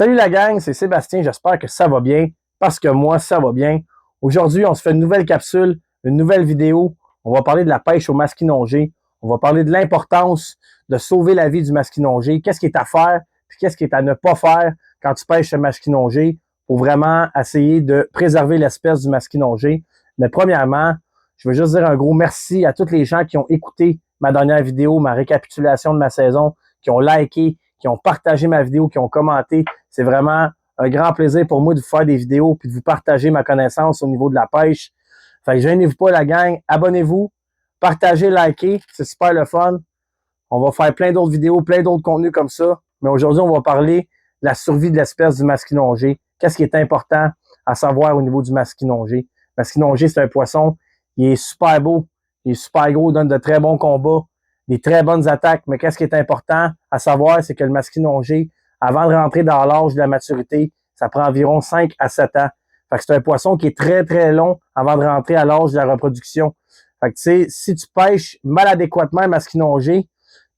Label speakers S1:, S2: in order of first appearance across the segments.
S1: Salut la gang, c'est Sébastien, j'espère que ça va bien, parce que moi, ça va bien. Aujourd'hui, on se fait une nouvelle capsule, une nouvelle vidéo. On va parler de la pêche au masquinongé. On va parler de l'importance de sauver la vie du masquinongé. Qu'est-ce qui est à faire, puis qu'est-ce qui est à ne pas faire quand tu pêches le masquinongé pour vraiment essayer de préserver l'espèce du masquinongé. Mais premièrement, je veux juste dire un gros merci à tous les gens qui ont écouté ma dernière vidéo, ma récapitulation de ma saison, qui ont liké, qui ont partagé ma vidéo, qui ont commenté. C'est vraiment un grand plaisir pour moi de vous faire des vidéos puis de vous partager ma connaissance au niveau de la pêche. Fait que gênez-vous pas la gang, abonnez-vous, partagez, likez, c'est super le fun. On va faire plein d'autres vidéos, plein d'autres contenus comme ça. Mais aujourd'hui, on va parler de la survie de l'espèce du masquinongé. Qu'est-ce qui est important à savoir au niveau du masquinongé? Le masquinongé, c'est un poisson, il est super beau, il est super gros, donne de très bons combats, des très bonnes attaques. Mais qu'est-ce qui est important à savoir, c'est que le masquinongé, avant de rentrer dans l'âge de la maturité, ça prend environ 5 à 7 ans. Fait que c'est un poisson qui est très, très long avant de rentrer à l'âge de la reproduction. Fait que tu sais, si tu pêches maladéquatement un masquinongé,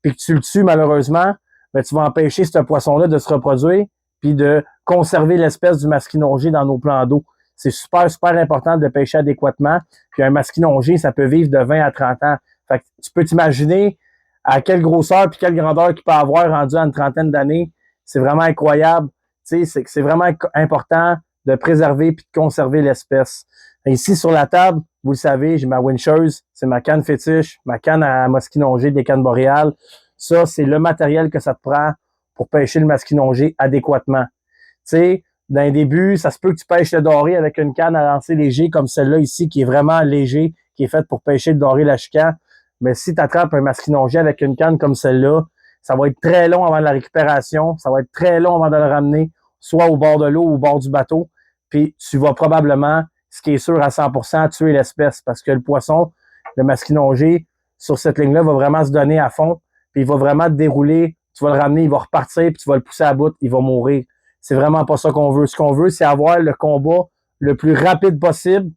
S1: puis que tu le tues malheureusement, ben, tu vas empêcher ce poisson-là de se reproduire puis de conserver l'espèce du masquinongé dans nos plans d'eau. C'est super, super important de pêcher adéquatement. Puis un masquinongé, ça peut vivre de 20 à 30 ans. Fait que tu peux t'imaginer à quelle grosseur puis quelle grandeur qu'il peut avoir rendu à une trentaine d'années. C'est vraiment incroyable. Tu sais, c'est vraiment important de préserver puis de conserver l'espèce. Ici, sur la table, vous le savez, j'ai ma wincheuse, c'est ma canne fétiche, ma canne à masquinongé des cannes boréales. Ça, c'est le matériel que ça te prend pour pêcher le masquinongé adéquatement. Tu sais, dans les débuts, ça se peut que tu pêches le doré avec une canne à lancer léger comme celle-là ici, qui est vraiment léger, qui est faite pour pêcher le doré l'achican. Mais si tu attrapes un masquinongé avec une canne comme celle-là, ça va être très long avant la récupération, ça va être très long avant de le ramener, soit au bord de l'eau ou au bord du bateau. Puis tu vas probablement, ce qui est sûr à 100%, tuer l'espèce parce que le poisson, le masquinongé, sur cette ligne-là, va vraiment se donner à fond, puis il va vraiment te dérouler, tu vas le ramener, il va repartir, puis tu vas le pousser à bout, il va mourir. C'est vraiment pas ça qu'on veut. Ce qu'on veut, c'est avoir le combat le plus rapide possible,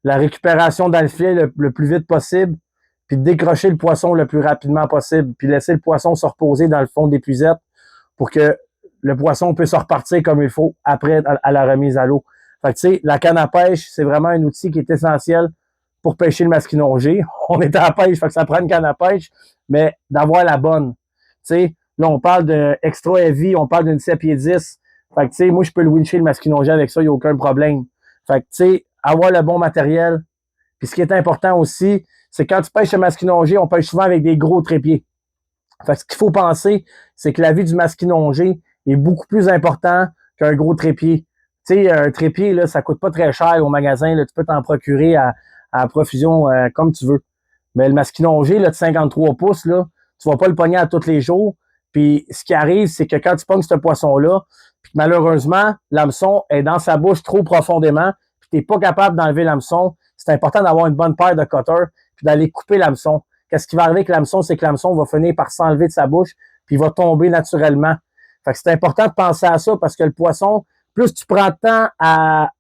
S1: la récupération dans le filet le plus vite possible, puis décrocher le poisson le plus rapidement possible, puis laisser le poisson se reposer dans le fond de l'épuisette pour que le poisson puisse repartir comme il faut après à la remise à l'eau. Fait que tu sais, la canne à pêche, c'est vraiment un outil qui est essentiel pour pêcher le masquinongé. On est à la pêche, fait que ça prend une canne à pêche, mais d'avoir la bonne. Tu sais, là, on parle de extra heavy, on parle d'une 7 pieds 10. Fait que tu sais, moi, je peux le wincher le masquinongé avec ça, il n'y a aucun problème. Fait que tu sais, avoir le bon matériel. Puis ce qui est important aussi, c'est quand tu pêches le masquinongé, on pêche souvent avec des gros trépieds. Fait que ce qu'il faut penser, c'est que la vie du masquinongé est beaucoup plus important qu'un gros trépied. Tu sais, un trépied, là, ça coûte pas très cher au magasin. Là, tu peux t'en procurer à profusion comme tu veux. Mais le masquinongé là, de 53 pouces, là, tu vas pas le pogner à tous les jours. Puis ce qui arrive, c'est que quand tu pognes ce poisson-là, puis malheureusement, l'hameçon est dans sa bouche trop profondément, puis tu n'es pas capable d'enlever l'hameçon, c'est important d'avoir une bonne paire de cutters, puis d'aller couper l'hameçon. Qu'est-ce qui va arriver avec l'hameçon, c'est que l'hameçon va finir par s'enlever de sa bouche, puis il va tomber naturellement. Fait que c'est important de penser à ça parce que le poisson, plus tu prends le temps à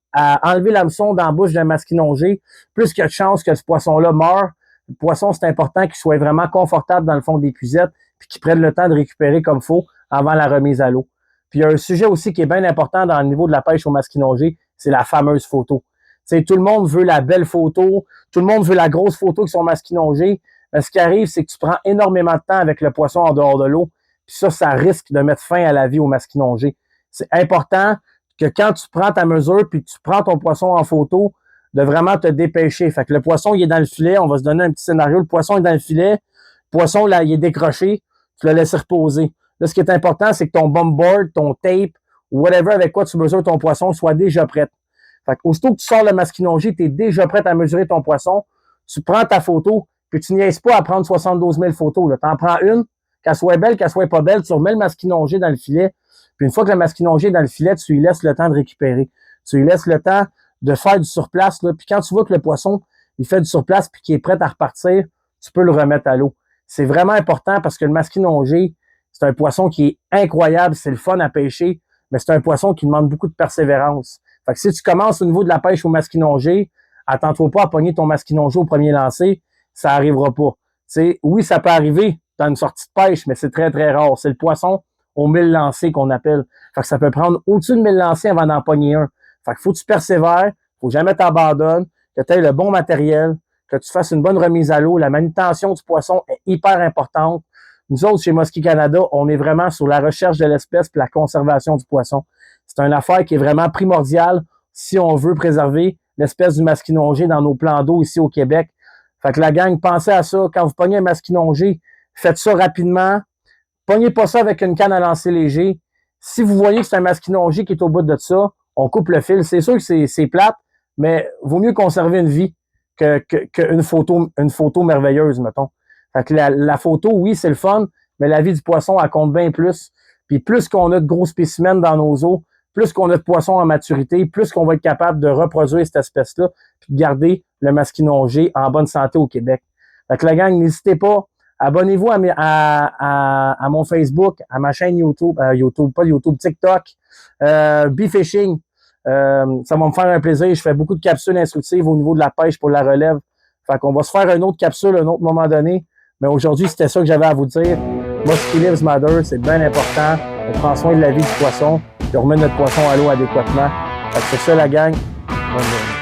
S1: enlever l'hameçon dans la bouche d'un masquinongé, plus il y a de chances que ce poisson-là meure. Le poisson, c'est important qu'il soit vraiment confortable dans le fond des cuisettes, puis qu'il prenne le temps de récupérer comme il faut avant la remise à l'eau. Puis il y a un sujet aussi qui est bien important dans le niveau de la pêche au masquinongé, c'est la fameuse photo. T'sais, tout le monde veut la belle photo, tout le monde veut la grosse photo qui sont masquinongés. Mais ce qui arrive, c'est que tu prends énormément de temps avec le poisson en dehors de l'eau. Puis ça risque de mettre fin à la vie au masquinongé. C'est important que quand tu prends ta mesure puis tu prends ton poisson en photo, de vraiment te dépêcher. Fait que le poisson, il est dans le filet. On va se donner un petit scénario. Le poisson est dans le filet. Le poisson, là, il est décroché. Tu le laisses reposer. Là, ce qui est important, c'est que ton bumboard, ton tape, ou whatever avec quoi tu mesures ton poisson, soit déjà prêt. Fait que aussitôt que tu sors le masquinongé, tu es déjà prêt à mesurer ton poisson. Tu prends ta photo, puis tu niaises pas à prendre 72 000 photos. Tu en prends une, qu'elle soit belle, qu'elle soit pas belle, tu remets le masquinongé dans le filet. Puis une fois que le masquinongé est dans le filet, tu lui laisses le temps de récupérer. Tu lui laisses le temps de faire du surplace. Là. Puis quand tu vois que le poisson, il fait du surplace puis qu'il est prêt à repartir, tu peux le remettre à l'eau. C'est vraiment important parce que le masquinongé, c'est un poisson qui est incroyable, c'est le fun à pêcher, mais c'est un poisson qui demande beaucoup de persévérance. Fait que si tu commences au niveau de la pêche au masquinongé, attends-toi pas à pogner ton masquinongé au premier lancer, ça arrivera pas. T'sais, oui, ça peut arriver dans une sortie de pêche, mais c'est très, très rare. C'est le poisson aux 1000 lancers qu'on appelle. Fait que ça peut prendre au-dessus de 1000 lancers avant d'en pogner un. Fait que faut que tu persévères, faut jamais t'abandonner, que tu aies le bon matériel, que tu fasses une bonne remise à l'eau. La manutention du poisson est hyper importante. Nous autres, chez Muskie Canada, on est vraiment sur la recherche de l'espèce et la conservation du poisson. C'est une affaire qui est vraiment primordiale si on veut préserver l'espèce du masquinongé dans nos plans d'eau ici au Québec. Fait que la gang, pensez à ça. Quand vous pognez un masquinongé, faites ça rapidement. Pognez pas ça avec une canne à lancer léger. Si vous voyez que c'est un masquinongé qui est au bout de ça, on coupe le fil. C'est sûr que c'est plate, mais vaut mieux conserver une vie qu'une photo merveilleuse, mettons. Fait que la photo, oui, c'est le fun, mais la vie du poisson, elle compte bien plus. Puis plus qu'on a de gros spécimens dans nos eaux, plus qu'on a de poissons en maturité, plus qu'on va être capable de reproduire cette espèce-là, puis de garder le masquinongé en bonne santé au Québec. Fait que la gang, n'hésitez pas. Abonnez-vous à mon Facebook, à ma chaîne YouTube, TikTok, Bee-Fishing. Ça va me faire un plaisir. Je fais beaucoup de capsules instructives au niveau de la pêche pour la relève. Fait qu'on va se faire une autre capsule à un autre moment donné. Mais aujourd'hui, c'était ça que j'avais à vous dire. Muskie Lives Matter, c'est bien important. On prend soin de la vie du poisson, puis on remet notre poisson à l'eau adéquatement. Fait que c'est ça la gang. Bonne journée.